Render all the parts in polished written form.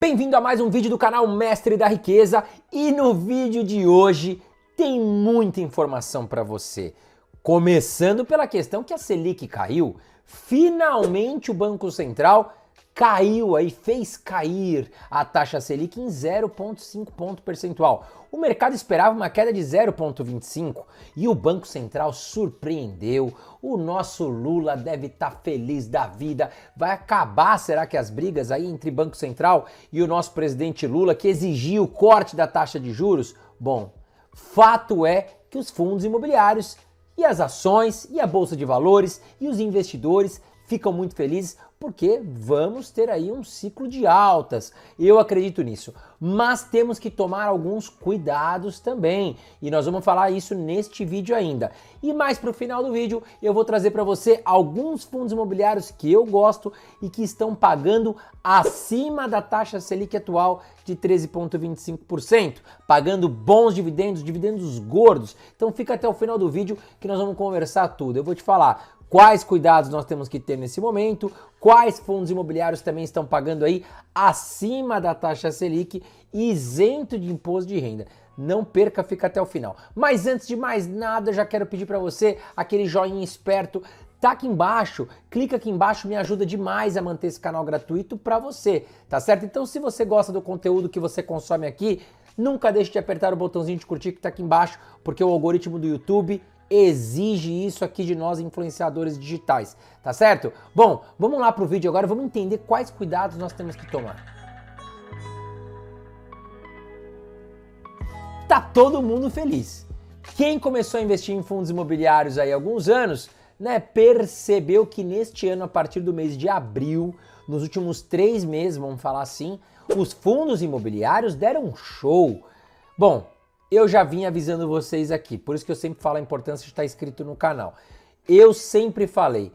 Bem-vindo a mais um vídeo do canal Mestre da Riqueza e no vídeo de hoje tem muita informação para você. Começando pela questão que a Selic caiu, finalmente o Banco Central caiu aí, fez cair a taxa Selic em 0,5 ponto percentual. O mercado esperava uma queda de 0,25 e o Banco Central surpreendeu. O nosso Lula deve estar feliz da vida. Vai acabar, será que as brigas aí entre Banco Central e o nosso presidente Lula que exigiu o corte da taxa de juros? Bom, fato é que os fundos imobiliários e as ações e a bolsa de valores e os investidores ficam muito felizes porque vamos ter aí um ciclo de altas. Eu acredito nisso. Mas temos que tomar alguns cuidados também. E nós vamos falar isso neste vídeo ainda. E mais para o final do vídeo eu vou trazer para você alguns fundos imobiliários que eu gosto e que estão pagando acima da taxa Selic atual de 13,25%. Pagando bons dividendos, dividendos gordos. Então fica até o final do vídeo que nós vamos conversar tudo. Eu vou te falar quais cuidados nós temos que ter nesse momento, quais fundos imobiliários também estão pagando aí acima da taxa Selic, isento de imposto de renda. Não perca, fica até o final. Mas antes de mais nada, eu já quero pedir para você aquele joinha esperto. Tá aqui embaixo, clica aqui embaixo, me ajuda demais a manter esse canal gratuito para você, tá certo? Então se você gosta do conteúdo que você consome aqui, nunca deixe de apertar o botãozinho de curtir que tá aqui embaixo, porque o algoritmo do YouTube exige isso aqui de nós influenciadores digitais, tá certo? Bom, vamos lá pro vídeo agora, vamos entender quais cuidados nós temos que tomar. Tá todo mundo feliz. Quem começou a investir em fundos imobiliários aí há alguns anos, né, percebeu que neste ano, a partir do mês de abril, nos últimos 3 meses, vamos falar assim, os fundos imobiliários deram um show. Bom, eu já vim avisando vocês aqui, por isso que eu sempre falo a importância de estar inscrito no canal. Eu sempre falei,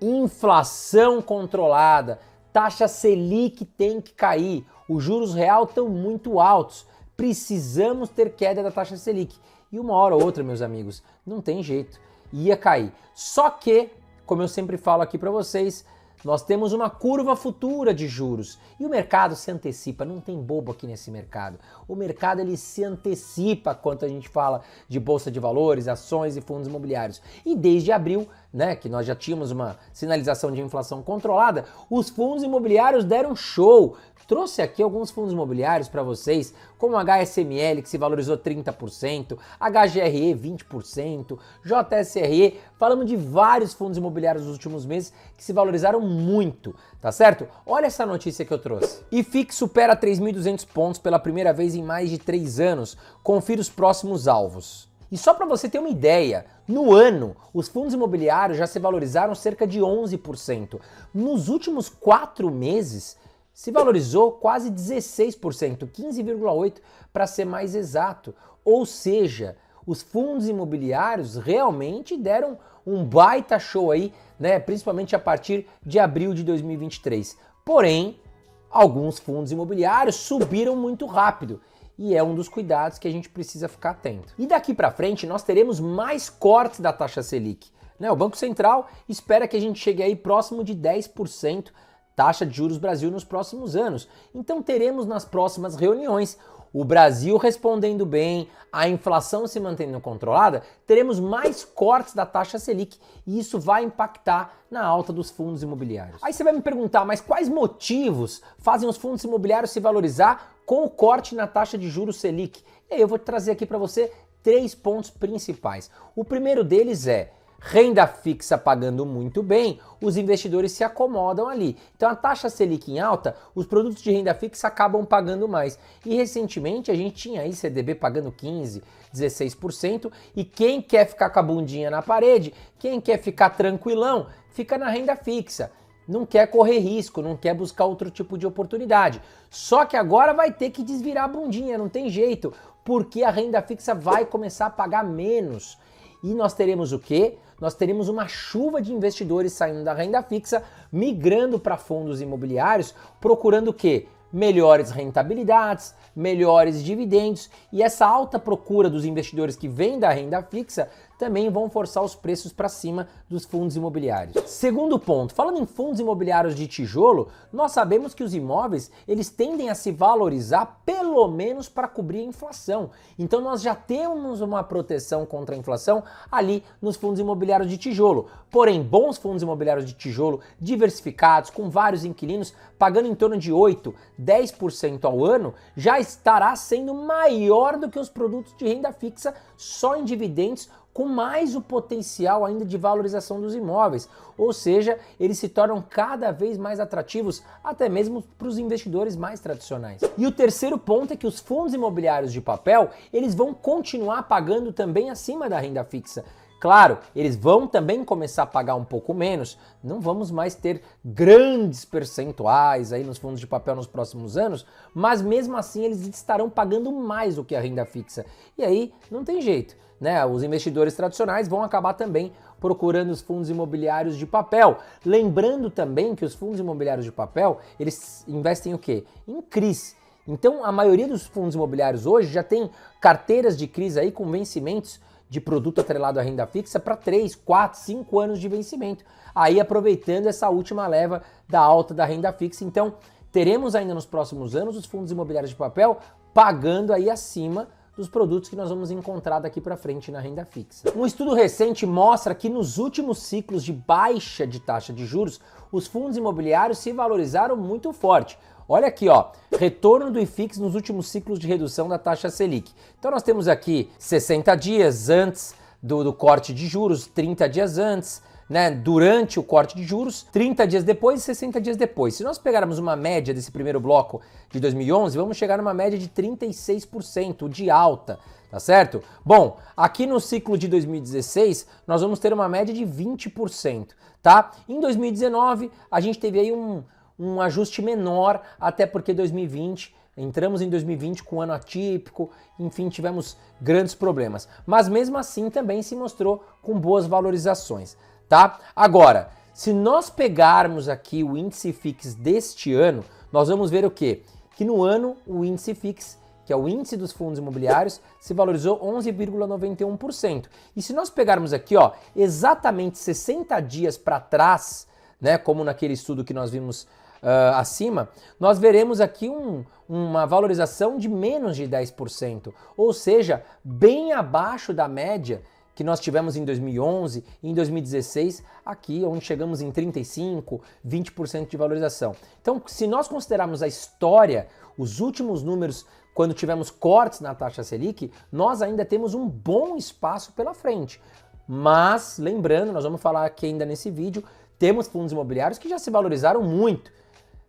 inflação controlada, taxa Selic tem que cair, os juros real estão muito altos, precisamos ter queda da taxa Selic. E uma hora ou outra, meus amigos, não tem jeito, ia cair. Só que, como eu sempre falo aqui para vocês, nós temos uma curva futura de juros e o mercado se antecipa, não tem bobo aqui nesse mercado. O mercado ele se antecipa quando a gente fala de bolsa de valores, ações e fundos imobiliários. E desde abril, né, que nós já tínhamos uma sinalização de inflação controlada, os fundos imobiliários deram show. Trouxe aqui alguns fundos imobiliários para vocês, como HSML, que se valorizou 30%, HGRE 20%, JSRE, falamos de vários fundos imobiliários nos últimos meses que se valorizaram muito, tá certo? Olha essa notícia que eu trouxe. IFIX supera 3.200 pontos pela primeira vez em mais de 3 anos, confira os próximos alvos. E só para você ter uma ideia, no ano, os fundos imobiliários já se valorizaram cerca de 11%. Nos últimos 4 meses, se valorizou quase 16%, 15,8% para ser mais exato. Ou seja, os fundos imobiliários realmente deram um baita show aí, né, principalmente a partir de abril de 2023. Porém, alguns fundos imobiliários subiram muito rápido. E é um dos cuidados que a gente precisa ficar atento. E daqui para frente nós teremos mais cortes da taxa Selic, né? O Banco Central espera que a gente chegue aí próximo de 10% taxa de juros Brasil nos próximos anos. Então teremos nas próximas reuniões o Brasil respondendo bem, a inflação se mantendo controlada, teremos mais cortes da taxa Selic e isso vai impactar na alta dos fundos imobiliários. Aí você vai me perguntar, mas quais motivos fazem os fundos imobiliários se valorizar com o corte na taxa de juros Selic? E aí eu vou trazer aqui para você 3 pontos principais. O primeiro deles é renda fixa pagando muito bem, os investidores se acomodam ali. Então a taxa Selic em alta, os produtos de renda fixa acabam pagando mais. E recentemente a gente tinha aí CDB pagando 15%, 16%, e quem quer ficar com a bundinha na parede, quem quer ficar tranquilão, fica na renda fixa. Não quer correr risco, não quer buscar outro tipo de oportunidade. Só que agora vai ter que desvirar a bundinha, não tem jeito, porque a renda fixa vai começar a pagar menos. E nós teremos o quê? Nós teremos uma chuva de investidores saindo da renda fixa, migrando para fundos imobiliários, procurando o quê? Melhores rentabilidades, melhores dividendos, e essa alta procura dos investidores que vêm da renda fixa também vão forçar os preços para cima dos fundos imobiliários. Segundo ponto, falando em fundos imobiliários de tijolo, nós sabemos que os imóveis, eles tendem a se valorizar pelo menos para cobrir a inflação. Então nós já temos uma proteção contra a inflação ali nos fundos imobiliários de tijolo. Porém, bons fundos imobiliários de tijolo diversificados, com vários inquilinos, pagando em torno de 8, 10% ao ano, já estará sendo maior do que os produtos de renda fixa só em dividendos, com mais o potencial ainda de valorização dos imóveis, ou seja, eles se tornam cada vez mais atrativos, até mesmo para os investidores mais tradicionais. E o terceiro ponto é que os fundos imobiliários de papel, eles vão continuar pagando também acima da renda fixa. Claro, eles vão também começar a pagar um pouco menos, não vamos mais ter grandes percentuais aí nos fundos de papel nos próximos anos, mas mesmo assim eles estarão pagando mais do que a renda fixa. E aí não tem jeito, né? Os investidores tradicionais vão acabar também procurando os fundos imobiliários de papel. Lembrando também que os fundos imobiliários de papel, eles investem o quê? Em CRIs. Então a maioria dos fundos imobiliários hoje já tem carteiras de CRIs aí com vencimentos de produto atrelado à renda fixa para 3, 4, 5 anos de vencimento. Aí aproveitando essa última leva da alta da renda fixa. Então teremos ainda nos próximos anos os fundos imobiliários de papel pagando aí acima dos produtos que nós vamos encontrar daqui para frente na renda fixa. Um estudo recente mostra que nos últimos ciclos de baixa de taxa de juros, os fundos imobiliários se valorizaram muito forte. Olha aqui, ó, retorno do IFIX nos últimos ciclos de redução da taxa Selic. Então nós temos aqui 60 dias antes do corte de juros, 30 dias antes, né, durante o corte de juros, 30 dias depois e 60 dias depois. Se nós pegarmos uma média desse primeiro bloco de 2011, vamos chegar numa média de 36% de alta, tá certo? Bom, aqui no ciclo de 2016, nós vamos ter uma média de 20%, tá? Em 2019, a gente teve aí um ajuste menor, até porque entramos em 2020 com um ano atípico, enfim, tivemos grandes problemas. Mas mesmo assim também se mostrou com boas valorizações, tá? Agora, se nós pegarmos aqui o índice FIX deste ano, nós vamos ver o quê? Que no ano o índice FIX, que é o índice dos fundos imobiliários, se valorizou 11,91%. E se nós pegarmos aqui, ó, exatamente 60 dias para trás, né, como naquele estudo que nós vimos acima, nós veremos aqui uma valorização de menos de 10%, ou seja, bem abaixo da média que nós tivemos em 2011 e em 2016, aqui onde chegamos em 35%, 20% de valorização. Então, se nós considerarmos a história, os últimos números, quando tivemos cortes na taxa Selic, nós ainda temos um bom espaço pela frente. Mas, lembrando, nós vamos falar aqui ainda nesse vídeo, temos fundos imobiliários que já se valorizaram muito,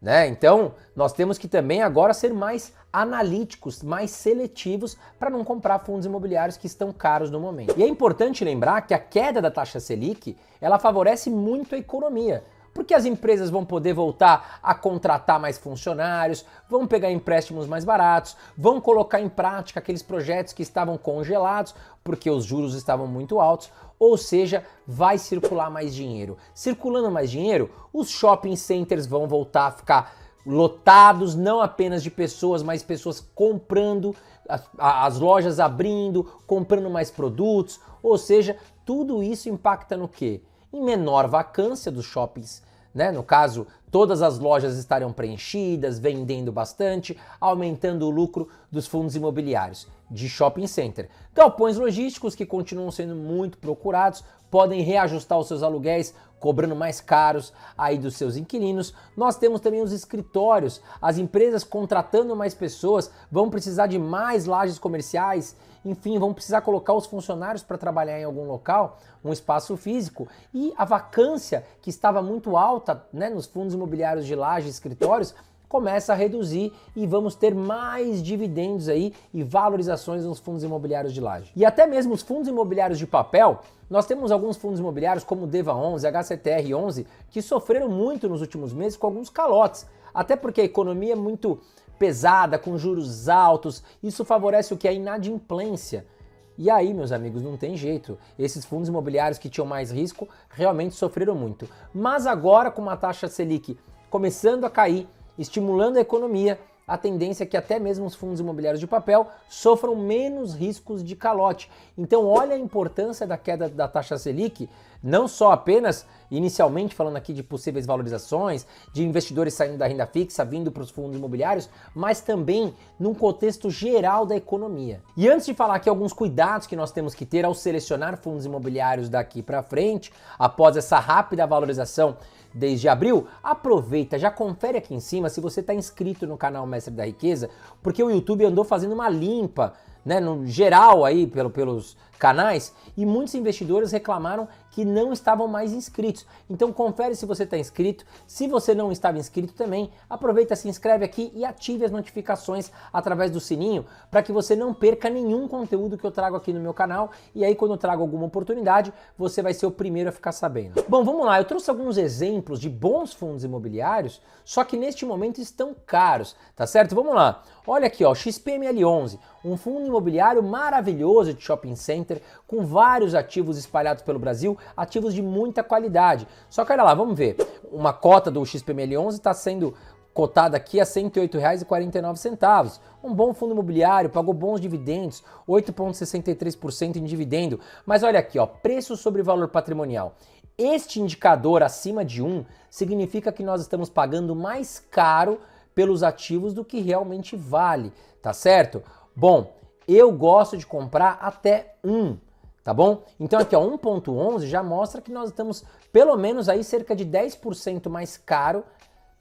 né? Então, nós temos que também agora ser mais analíticos, mais seletivos para não comprar fundos imobiliários que estão caros no momento. E é importante lembrar que a queda da taxa Selic, ela favorece muito a economia, porque as empresas vão poder voltar a contratar mais funcionários, vão pegar empréstimos mais baratos, vão colocar em prática aqueles projetos que estavam congelados porque os juros estavam muito altos, ou seja, vai circular mais dinheiro. Circulando mais dinheiro, os shopping centers vão voltar a ficar lotados, não apenas de pessoas, mas pessoas comprando, as lojas abrindo, comprando mais produtos, ou seja, tudo isso impacta no quê? Em menor vacância dos shoppings, né? No caso, todas as lojas estarão preenchidas, vendendo bastante, aumentando o lucro dos fundos imobiliários de shopping center. Galpões logísticos, que continuam sendo muito procurados, podem reajustar os seus aluguéis, cobrando mais caros aí dos seus inquilinos. Nós temos também os escritórios, as empresas contratando mais pessoas, vão precisar de mais lajes comerciais, enfim, vão precisar colocar os funcionários para trabalhar em algum local, um espaço físico, e a vacância que estava muito alta, né, nos fundos imobiliários de laje e escritórios, começa a reduzir e vamos ter mais dividendos aí e valorizações nos fundos imobiliários de laje. E até mesmo os fundos imobiliários de papel, nós temos alguns fundos imobiliários como o DEVA 11, HCTR 11, que sofreram muito nos últimos meses com alguns calotes, até porque a economia é muito pesada, com juros altos, isso favorece o que? A inadimplência. E aí, meus amigos, não tem jeito. Esses fundos imobiliários que tinham mais risco realmente sofreram muito. Mas agora, com uma taxa Selic começando a cair, estimulando a economia, a tendência é que até mesmo os fundos imobiliários de papel sofram menos riscos de calote. Então olha a importância da queda da taxa Selic, não só apenas inicialmente falando aqui de possíveis valorizações, de investidores saindo da renda fixa, vindo para os fundos imobiliários, mas também num contexto geral da economia. E antes de falar aqui alguns cuidados que nós temos que ter ao selecionar fundos imobiliários daqui para frente, após essa rápida valorização desde abril, aproveita, já confere aqui em cima se você está inscrito no canal Mestre da Riqueza, porque o YouTube andou fazendo uma limpa, né, no geral aí pelos canais, e muitos investidores reclamaram que não estavam mais inscritos. Então confere se você está inscrito. Se você não estava inscrito também, aproveita, se inscreve aqui e ative as notificações através do sininho para que você não perca nenhum conteúdo que eu trago aqui no meu canal, e aí quando eu trago alguma oportunidade, você vai ser o primeiro a ficar sabendo. Bom, vamos lá, eu trouxe alguns exemplos de bons fundos imobiliários, só que neste momento estão caros, tá certo? Vamos lá, olha aqui, ó, XPML11, um fundo imobiliário maravilhoso de shopping center, com vários ativos espalhados pelo Brasil, ativos de muita qualidade. Só que olha lá, vamos ver, uma cota do XPML11 está sendo cotada aqui a R$ 108,49. Um bom fundo imobiliário, pagou bons dividendos, 8,63% em dividendo. Mas olha aqui, ó, preço sobre valor patrimonial. Este indicador acima de 1 significa que nós estamos pagando mais caro pelos ativos do que realmente vale, tá certo? Bom, eu gosto de comprar até 1, tá bom? Então aqui, ó, 1,11 já mostra que nós estamos pelo menos aí cerca de 10% mais caro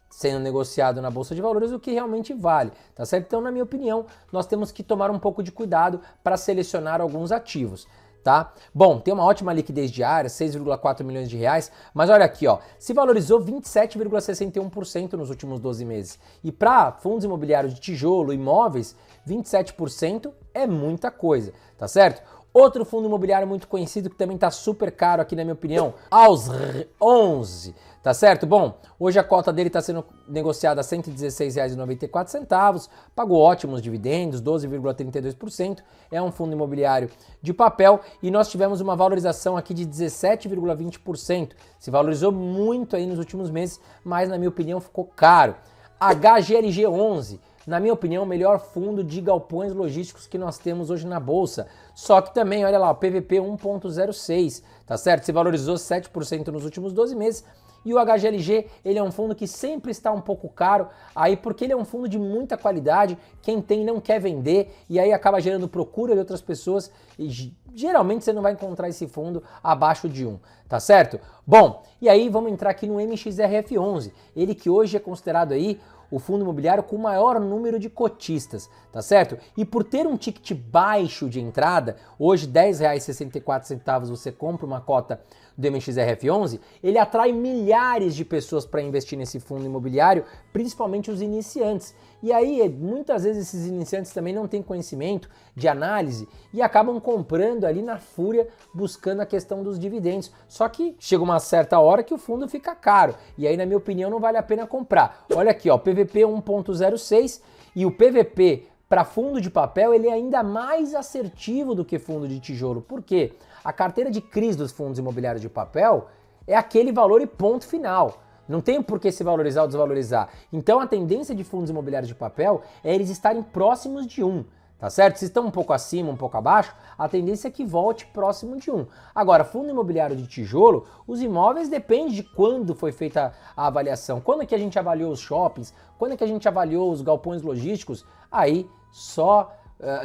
sendo negociado na Bolsa de Valores do que realmente vale, tá certo? Então, na minha opinião, nós temos que tomar um pouco de cuidado para selecionar alguns ativos, tá? Bom, tem uma ótima liquidez diária, 6,4 milhões de reais, mas olha aqui, ó, se valorizou 27,61% nos últimos 12 meses. E para fundos imobiliários de tijolo, imóveis, 27% é muita coisa, tá certo? Outro fundo imobiliário muito conhecido que também está super caro aqui na minha opinião, AUS11, tá certo? Bom, hoje a cota dele está sendo negociada a R$ 116,94, pagou ótimos dividendos, 12,32%, é um fundo imobiliário de papel e nós tivemos uma valorização aqui de 17,20%, se valorizou muito aí nos últimos meses, mas na minha opinião ficou caro. HGLG11, na minha opinião, o melhor fundo de galpões logísticos que nós temos hoje na Bolsa. Só que também, olha lá, o PVP 1,06, tá certo? Se valorizou 7% nos últimos 12 meses. E o HGLG, ele é um fundo que sempre está um pouco caro, aí porque ele é um fundo de muita qualidade, quem tem não quer vender, e aí acaba gerando procura de outras pessoas, e geralmente você não vai encontrar esse fundo abaixo de 1, tá certo? Bom, e aí vamos entrar aqui no MXRF11, ele que hoje é considerado aí o fundo imobiliário com o maior número de cotistas, tá certo? E por ter um ticket baixo de entrada, hoje R$ 10,64 você compra uma cota do MXRF11, ele atrai milhares de pessoas para investir nesse fundo imobiliário, principalmente os iniciantes. E aí, muitas vezes esses iniciantes também não têm conhecimento de análise e acabam comprando ali na fúria, buscando a questão dos dividendos. Só que chega uma certa hora que o fundo fica caro e aí, na minha opinião, não vale a pena comprar. Olha aqui, ó, PVP 1,06 e o PVP para fundo de papel ele é ainda mais assertivo do que fundo de tijolo. Por quê? A carteira de CRIs dos fundos imobiliários de papel é aquele valor e ponto final. Não tem por que se valorizar ou desvalorizar. Então a tendência de fundos imobiliários de papel é eles estarem próximos de 1, tá certo? Se estão um pouco acima, um pouco abaixo, a tendência é que volte próximo de 1. Agora, fundo imobiliário de tijolo, os imóveis depende de quando foi feita a avaliação. Quando é que a gente avaliou os shoppings? Quando é que a gente avaliou os galpões logísticos? Aí só,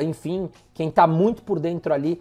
enfim, quem está muito por dentro ali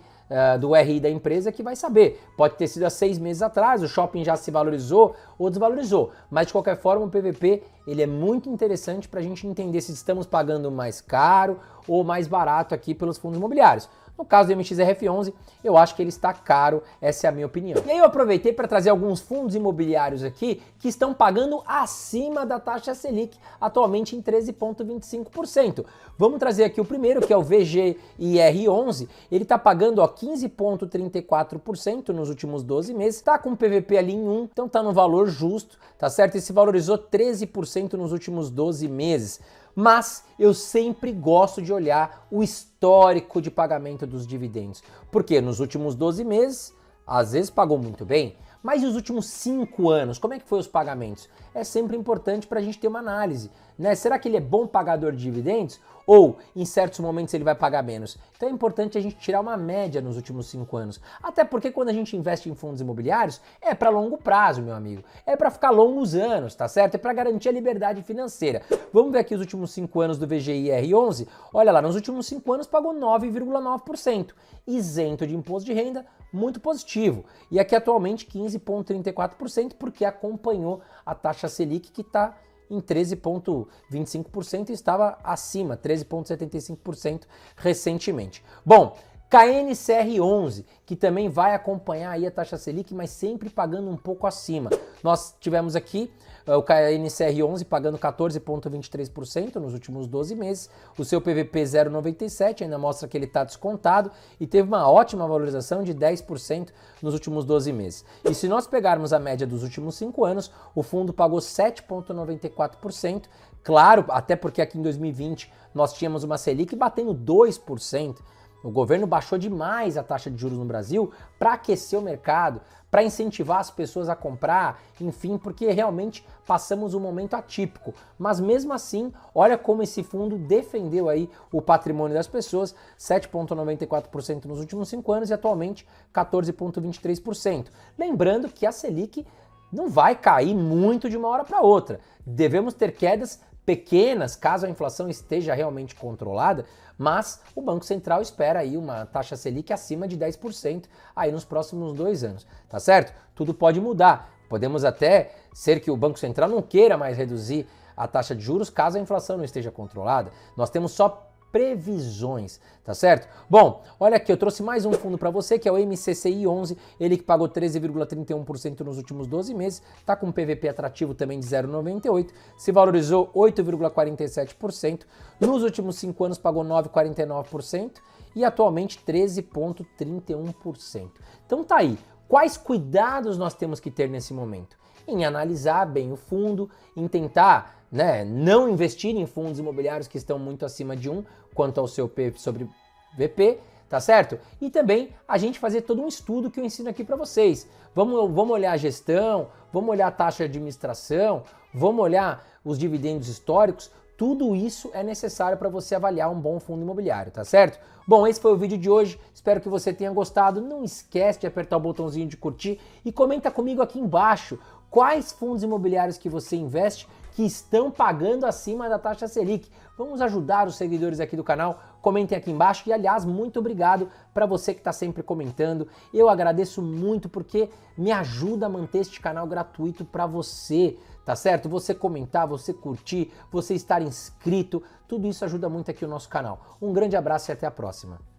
do RI da empresa que vai saber. Pode ter sido há 6 meses atrás, o shopping já se valorizou ou desvalorizou, mas de qualquer forma o PVP ele é muito interessante para a gente entender se estamos pagando mais caro ou mais barato aqui pelos fundos imobiliários. No caso do MXRF11, eu acho que ele está caro, essa é a minha opinião. E aí eu aproveitei para trazer alguns fundos imobiliários aqui que estão pagando acima da taxa Selic, atualmente em 13,25%. Vamos trazer aqui o primeiro, que é o VGIR11, ele está pagando 15,34% nos últimos 12 meses, está com PVP ali em 1, então está no valor justo, tá certo? E se valorizou 13% nos últimos 12 meses. Mas eu sempre gosto de olhar o histórico de pagamento dos dividendos, porque nos últimos 12 meses, às vezes pagou muito bem, mas nos últimos 5 anos, como é que foi os pagamentos? é sempre importante para a gente ter uma análise, né? Será que ele é bom pagador de dividendos? Ou em certos momentos ele vai pagar menos? Então é importante a gente tirar uma média nos últimos 5 anos. Até porque quando a gente investe em fundos imobiliários é para longo prazo, meu amigo. É para ficar longos anos, tá certo? É para garantir a liberdade financeira. Vamos ver aqui os últimos 5 anos do VGI R11. Olha lá, nos últimos 5 anos pagou 9,9%. Isento de imposto de renda, muito positivo. E aqui atualmente 15,34% porque acompanhou a taxa Selic que está em 13,25% e estava acima, 13,75% recentemente. Bom, KNCR11, que também vai acompanhar aí a taxa Selic, mas sempre pagando um pouco acima. Nós tivemos aqui o KNCR11 pagando 14,23% nos últimos 12 meses, o seu PVP 0,97 ainda mostra que ele está descontado e teve uma ótima valorização de 10% nos últimos 12 meses. E se nós pegarmos a média dos últimos 5 anos, o fundo pagou 7,94%, claro, até porque aqui em 2020 nós tínhamos uma Selic batendo 2%. O governo baixou demais a taxa de juros no Brasil para aquecer o mercado, para incentivar as pessoas a comprar, enfim, porque realmente passamos um momento atípico. Mas mesmo assim, olha como esse fundo defendeu aí o patrimônio das pessoas, 7,94% nos últimos 5 anos e atualmente 14,23%. Lembrando que a Selic não vai cair muito de uma hora para outra. Devemos ter quedas pequenas, caso a inflação esteja realmente controlada, mas o Banco Central espera aí uma taxa Selic acima de 10% aí nos próximos 2 anos, tá certo? Tudo pode mudar, podemos até ser que o Banco Central não queira mais reduzir a taxa de juros caso a inflação não esteja controlada. Nós temos só previsões, tá certo? Bom, olha aqui, eu trouxe mais um fundo para você, que é o MCCI 11, ele que pagou 13,31% nos últimos 12 meses, tá com um PVP atrativo também de 0,98, se valorizou 8,47%, nos últimos 5 anos pagou 9,49% e atualmente 13,31%. Então tá aí, quais cuidados nós temos que ter nesse momento? Em analisar bem o fundo, em tentar não investir em fundos imobiliários que estão muito acima de 1 quanto ao seu P sobre VP, tá certo? E também a gente fazer todo um estudo que eu ensino aqui para vocês. Vamos olhar a gestão, vamos olhar a taxa de administração, vamos olhar os dividendos históricos, tudo isso é necessário para você avaliar um bom fundo imobiliário, tá certo? Bom, esse foi o vídeo de hoje, espero que você tenha gostado. Não esquece de apertar o botãozinho de curtir e comenta comigo aqui embaixo quais fundos imobiliários que você investe que estão pagando acima da taxa Selic. Vamos ajudar os seguidores aqui do canal, comentem aqui embaixo e, aliás, muito obrigado para você que está sempre comentando. Eu agradeço muito porque me ajuda a manter este canal gratuito para você, tá certo? Você comentar, você curtir, você estar inscrito, tudo isso ajuda muito aqui o nosso canal. Um grande abraço e até a próxima.